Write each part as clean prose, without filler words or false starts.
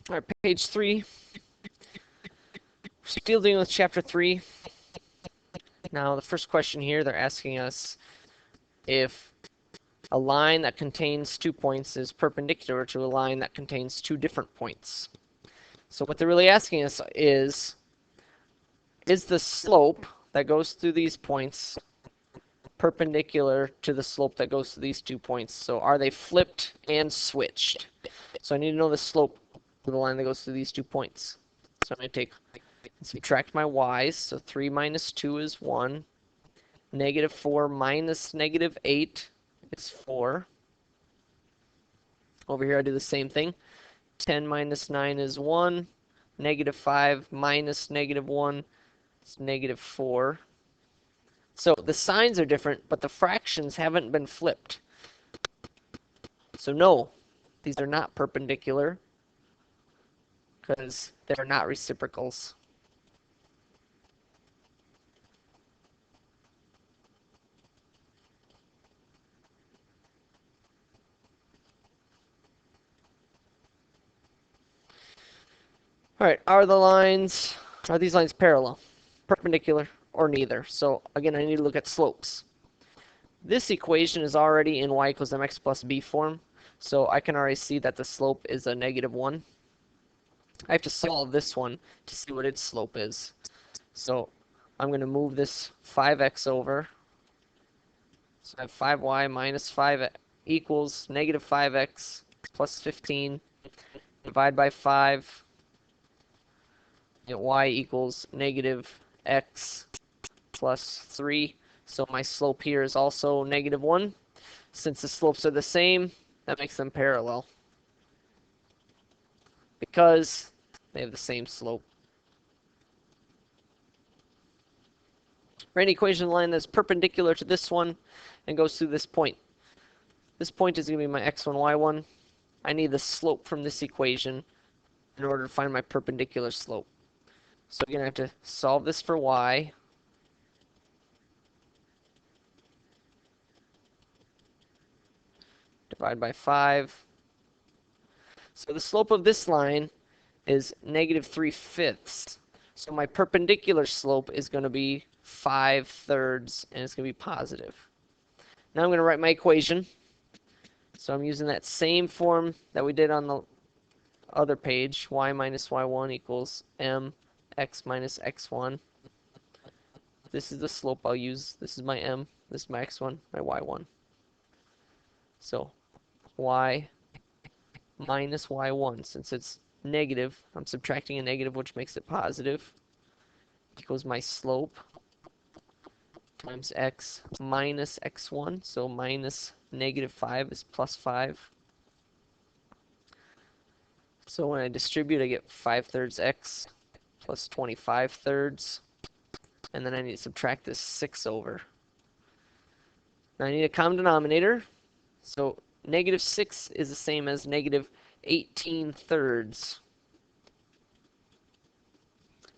All right, page 3. Still dealing with chapter 3. Now, the first question here, they're asking us if a line that contains 2 points is perpendicular to a line that contains 2 different points. So what they're really asking us is the slope that goes through these points perpendicular to the slope that goes through these 2 points? So are they flipped and switched? So I need to know the slope of the line that goes through these 2 points. So I'm going to take and subtract my y's. So 3 minus 2 is 1. Negative 4 minus negative 8 is 4. Over here I do the same thing. 10 minus 9 is 1. Negative 5 minus negative 1 is negative 4. So the signs are different, but the fractions haven't been flipped. So no, these are not perpendicular because they're not reciprocals. All right, are these lines parallel, perpendicular, or neither? So again, I need to look at slopes. This equation is already in y equals mx plus b form, so I can already see that the slope is a negative 1. I have to solve this one to see what its slope is. So I'm going to move this 5x over. So I have 5y minus 5 equals negative 5x plus 15. Divide by 5. Get y equals negative x plus 3. So my slope here is also negative 1. Since the slopes are the same, that makes them parallel because they have the same slope. Write an equation line that's perpendicular to this one and goes through this point. This point is going to be my x1, y1. I need the slope from this equation in order to find my perpendicular slope. So again, I have to solve this for y. Divide by 5. So the slope of this line is negative 3/5. So my perpendicular slope is going to be 5/3, and it's going to be positive. Now I'm going to write my equation. So I'm using that same form that we did on the other page. Y minus y1 equals mx minus x1. This is the slope I'll use. This is my m. This is my x1, my y1. So y minus y1, since it's negative, I'm subtracting a negative, which makes it positive, equals my slope times x minus x1. So minus negative 5 is plus 5. So when I distribute, I get 5/3 x plus 25/3. And then I need to subtract this 6 over. Now I need a common denominator. So negative 6 is the same as negative 18/3.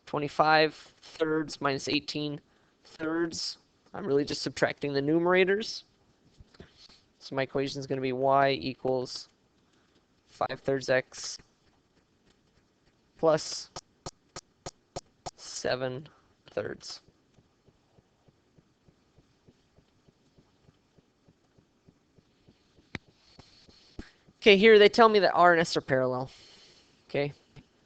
25/3 minus 18/3. I'm really just subtracting the numerators. So my equation is going to be y equals 5/3 x plus 7/3. Okay, here they tell me that R and S are parallel. Okay,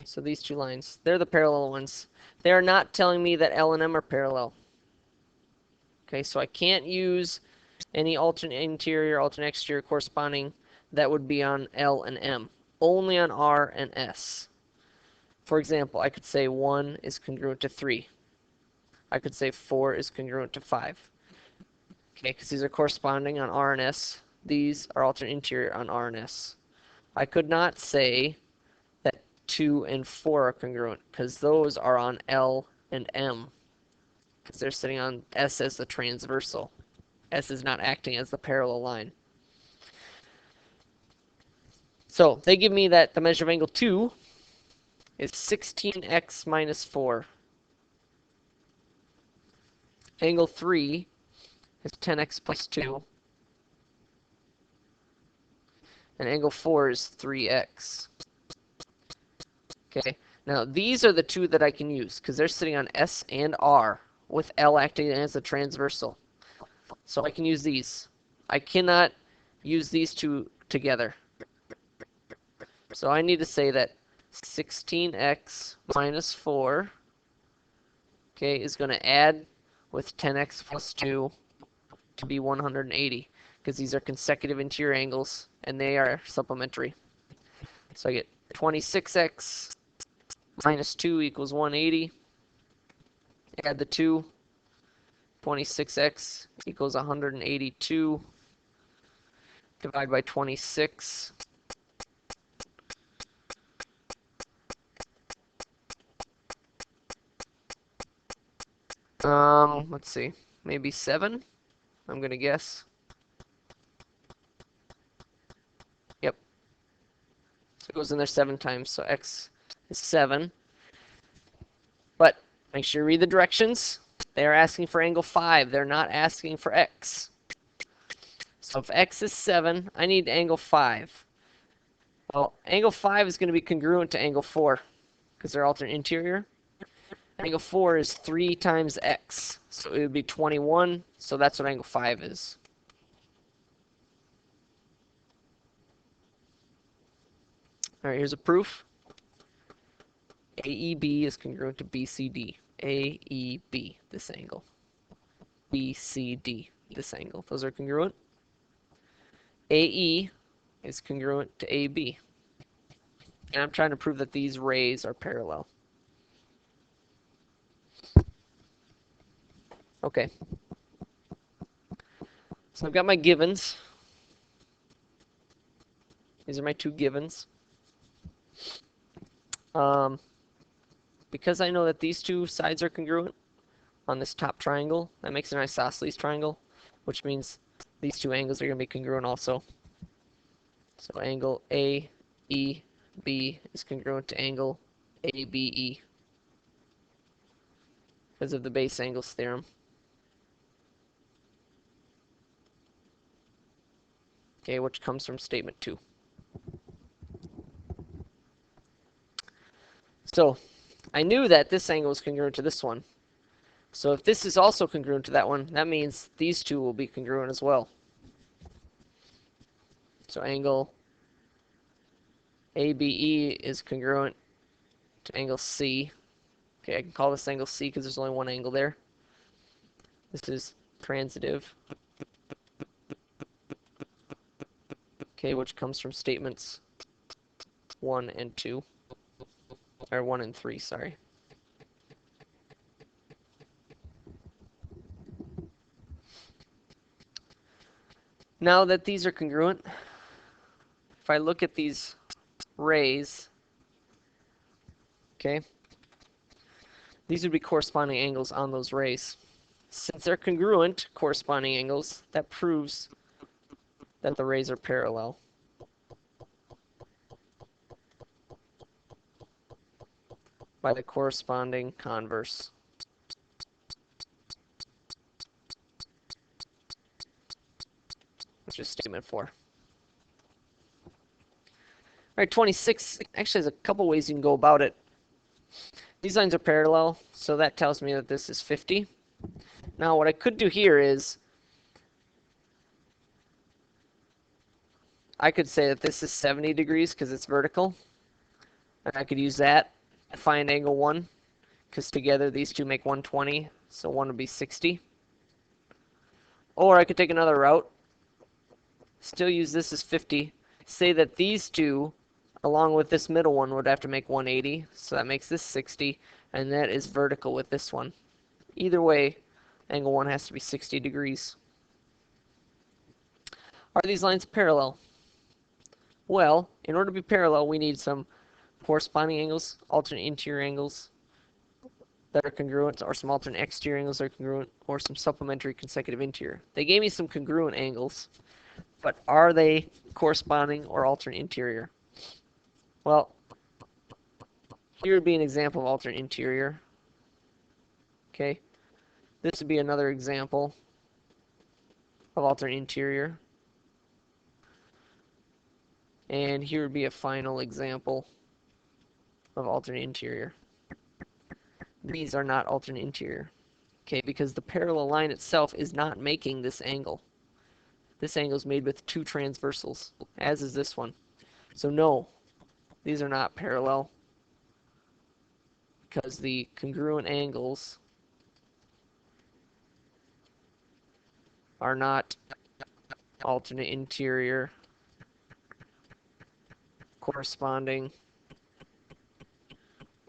so these 2 lines, they're the parallel ones. They are not telling me that L and M are parallel. Okay, so I can't use any alternate interior, alternate exterior corresponding that would be on L and M. Only on R and S. For example, I could say 1 is congruent to 3. I could say 4 is congruent to 5. Okay, because these are corresponding on R and S. These are alternate interior on R and S. I could not say that 2 and 4 are congruent because those are on L and M because they're sitting on S as the transversal. S is not acting as the parallel line. So they give me that the measure of angle 2 is 16x minus 4. Angle 3 is 10x plus 2. And angle 4 is 3x. Okay, now these are the two that I can use because they're sitting on S and R with L acting as a transversal. So I can use these. I cannot use these two together. So I need to say that 16x minus 4, okay, is going to add with 10x plus 2 to be 180 because these are consecutive interior angles and they are supplementary. So I get 26x minus 2 equals 180. Add the 2. 26x equals 182. Divide by 26. Let's see. Maybe 7, I'm going to guess. Yep. So it goes in there 7 times, so x is 7. But make sure you read the directions. They are asking for angle 5. They're not asking for x. So if x is 7, I need angle 5. Well, angle 5 is going to be congruent to angle 4 because they're alternate interior. Angle 4 is 3 times x, so it would be 21, so that's what angle 5 is. All right, here's a proof. AEB is congruent to BCD. AEB, this angle. BCD, this angle. Those are congruent. AE is congruent to AB. And I'm trying to prove that these rays are parallel. Okay. So I've got my givens. These are my two givens. Because I know that these two sides are congruent on this top triangle, that makes an isosceles triangle, which means these two angles are going to be congruent also. So angle AEB is congruent to angle ABE because of the base angles theorem. Okay, which comes from statement 2. So I knew that this angle is congruent to this one. So if this is also congruent to that one, that means these two will be congruent as well. So angle ABE is congruent to angle C. Okay, I can call this angle C because there's only one angle there. This is transitive. Okay, which comes from statements 1 and 2. Or 1 and 3, sorry. Now that these are congruent, if I look at these rays, okay, these would be corresponding angles on those rays. Since they're congruent corresponding angles, that proves that the rays are parallel. By the corresponding converse. Which is statement 4. All right, 26 actually has a couple ways you can go about it. These lines are parallel, so that tells me that this is 50. Now what I could do here is I could say that this is 70 degrees because it's vertical. And I could use that to find angle 1 because together these two make 120, so 1 would be 60. Or I could take another route, still use this as 50, say that these two along with this middle one would have to make 180, so that makes this 60, and that is vertical with this one. Either way, angle 1 has to be 60 degrees. Are these lines parallel? Well, in order to be parallel, we need some corresponding angles, alternate interior angles that are congruent, or some alternate exterior angles that are congruent, or some supplementary consecutive interior. They gave me some congruent angles, but are they corresponding or alternate interior? Well, here would be an example of alternate interior. Okay, this would be another example of alternate interior. And here would be a final example of alternate interior. These are not alternate interior. Okay, because the parallel line itself is not making this angle. This angle is made with two transversals, as is this one. So no, these are not parallel because the congruent angles are not alternate interior corresponding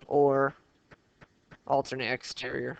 or alternate exterior.